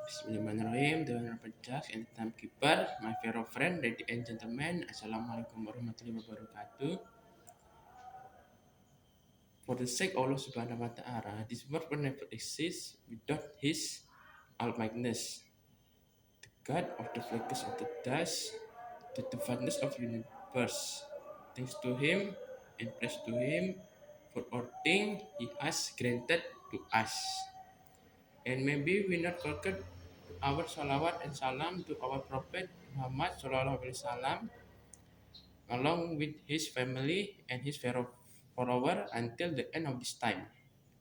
Bismillahirrahmanirrahim. Dengan Rapat and Timekeeper, my fellow friend, ladies and gentlemen, Assalamualaikum warahmatullahi wabarakatuh. For the sake of Allah Subhanahu wa Ta'ala, this world will never exist without His Almightiness, the God of the fleckers of the dust, to the vastness of the universe. Thanks to Him and praise to Him for all things He has granted to us. And maybe we not forget our salawat and salam to our Prophet Muhammad Sallallahu Alaihi Wasallam, along with his family and his follower until the end of this time.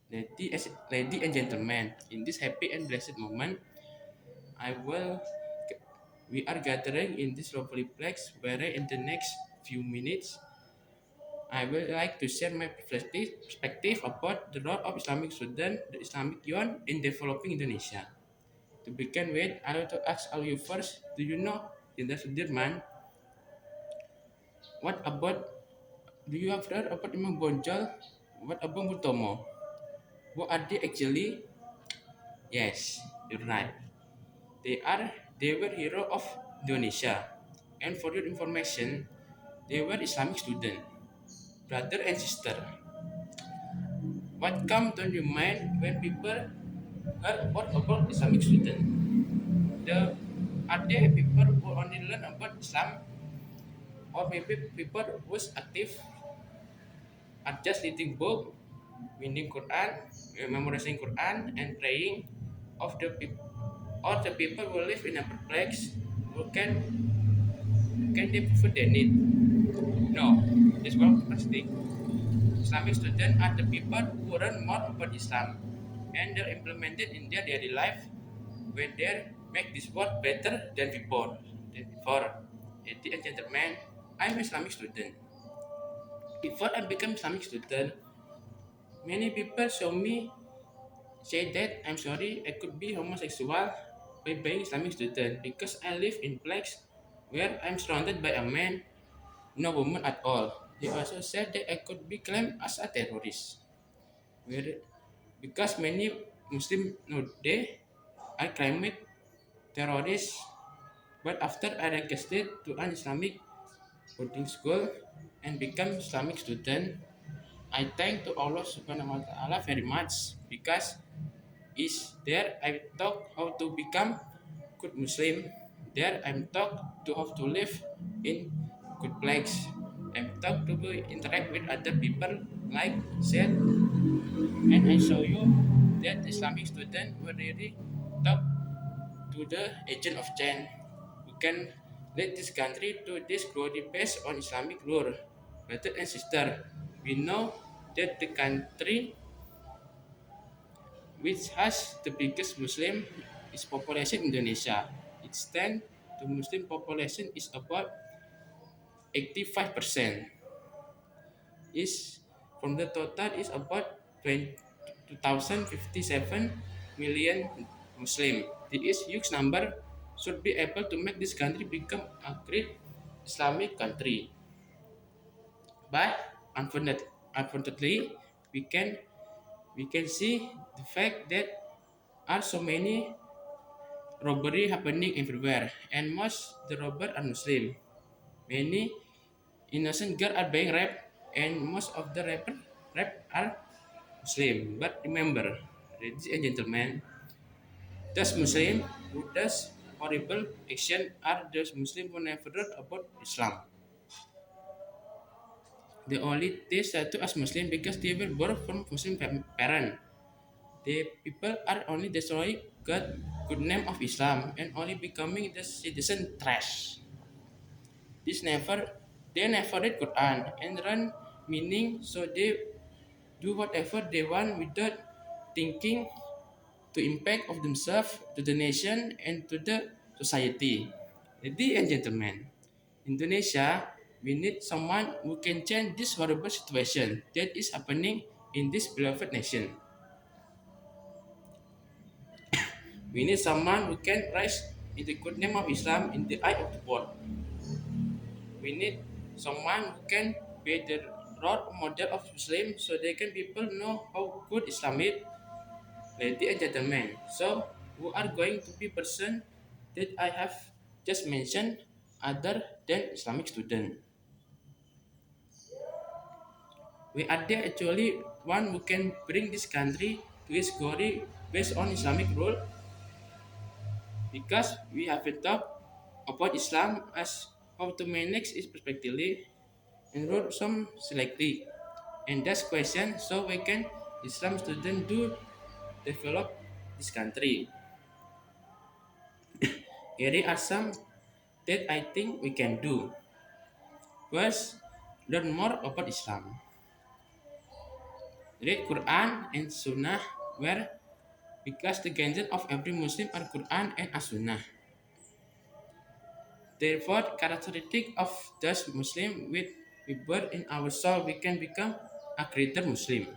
Ladies and gentlemen, in this happy and blessed moment, I will we are gathering in this lovely place where in the next few minutes I will like to share my perspective about the role of Islamic student, the Islamic youth in developing Indonesia. To begin with, I want to ask all you first, do you know Jenderal Sudirman? What about, do you have heard about Imam Bonjol? What about Mutomo? What are they actually? Yes, you're right. They were hero of Indonesia. And for your information, they were Islamic student, brother and sister. What comes to your mind when people heard about Islamic student? The Are there people who only learn about Islam, or maybe people who's active are just reading book, reading Quran, memorizing Quran, and praying of the people, or the people who live in a place who can they fulfill their need? No, this one plastic. Islamic students are the people who learn more about Islam and they're implemented in their daily life when they make this world better than before. Ladies and gentlemen, I'm an Islamic student. Before I became Islamic student, many people say that I'm sorry I could be homosexual by being Islamic student because I live in place where I'm surrounded by a man, no woman at all. They also said that I could be claimed as a terrorist. Where, because many Muslims nowadays are claimed terrorists, but after I registered to an Islamic boarding school and become Islamic student, I thank to Allah Subhanahu wa Taala very much because is there I taught how to become good Muslim. There I'm taught to how to live in good place. I'm taught to interact with other people like said, and I show you that Islamic student were really taught to the agent of change who can lead this country to this glory based on Islamic rule. Brother and sister, we know that the country which has the biggest Muslim is population Indonesia. Its stand to Muslim population is about 85%. Is from the total is about 2057 million Muslim. This huge number should be able to make this country become a great Islamic country. But unfortunately, we can we can see the fact that are so many robbery happening everywhere, and most the robber are Muslim. Many innocent girls are being raped, and most of the raped are Muslim. But remember, ladies and gentlemen, those Muslim who does horrible action are those Muslim who never heard about Islam. They only taste to as Muslim because they were born from Muslim parent. The people are only destroying good name of Islam and only becoming the citizen trash. This never they never read Quran and run meaning, so they do whatever they want without thinking to impact of themselves, to the nation, and to the society. Ladies and gentlemen, Indonesia, we need someone who can change this horrible situation that is happening in this beloved nation. We need someone who can rise in the good name of Islam in the eye of the world. We need someone who can be the role model of Muslim so they can people know how good Islam is. Ladies and gentlemen, so who are going to be person that I have just mentioned other than Islamic student. We are there actually one who can bring this country to its glory based on Islamic rule because we haven't talked about Islam as how to manage it perfectly and rule some selectly. And that's question so we can Islam student do develop this country. Here are some that I think we can do. First, learn more about Islam. Read Quran and Sunnah where because the guidance of every Muslim are Quran and As-Sunnah. Therefore, characteristic of those Muslim with we birth in our soul, we can become a greater Muslim.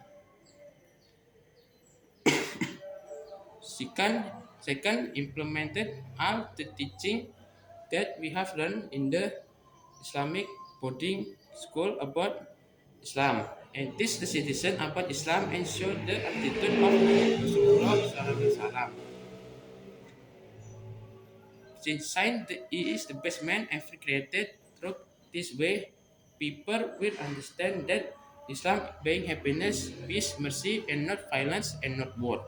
Second, second, implemented all the teaching that we have learned in the Islamic boarding school about Islam and teach the citizen about Islam and show the attitude of Rasulullah SAW. Since he is the best man ever created, through this way, people will understand that Islam being happiness, peace, mercy, and not violence and not war.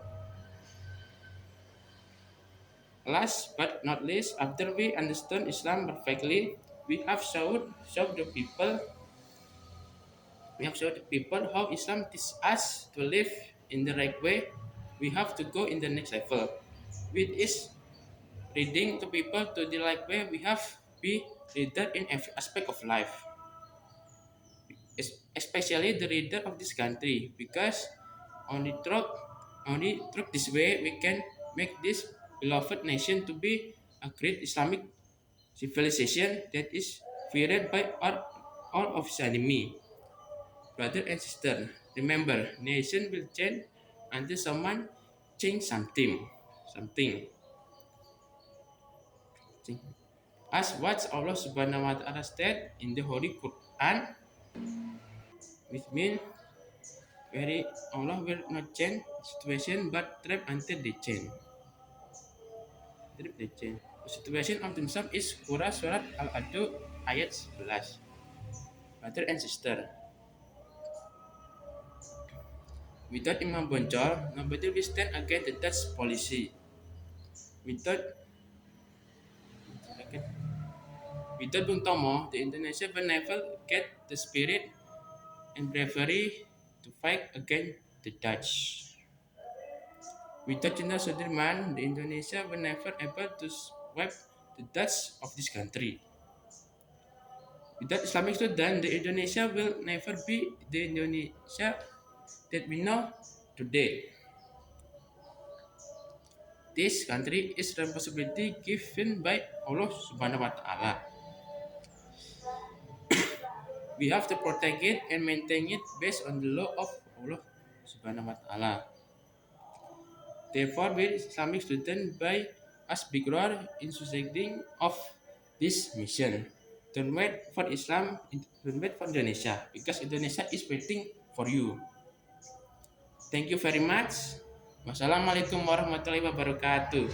Last but not least, after we understand Islam perfectly, we have showed the people how Islam teaches us to live in the right way. We have to go in the next level. With is reading to people to the right way, we have be leader in every aspect of life, especially the leader of this country, because only through this way we can make this beloved nation to be a great Islamic civilization that is feared by all of its enemy. Brother and sister, remember, nation will change until someone change something. Something. As what Allah Subhanahu wa Ta'ala said in the Holy Quran, which means very Allah will not change situation but trap until they change. Trap they change. The situation of themselves is Surah Surat Al-Adu ayat 11. Brother and sister, without Imam Bonjol, nobody will stand against the Dutch policy. Without Bung Tomo, the Indonesia will never get the spirit and bravery to fight against the Dutch. Without Jenderal Sudirman, the Indonesia will never able to swipe the Dutch of this country. Without Islamic student, the Indonesia will never be the Indonesia that we know today. This country is responsibility given by Allah Subhanahu wa Ta'ala. We have to protect it and maintain it based on the law of Allah Subhanahu wa Ta'ala. Therefore, we Islamic students by us big role in succeeding of this mission. Don't wait for Islam, don't wait for Indonesia, because Indonesia is waiting for you. Thank you very much. Wassalamualaikum warahmatullahi wabarakatuh.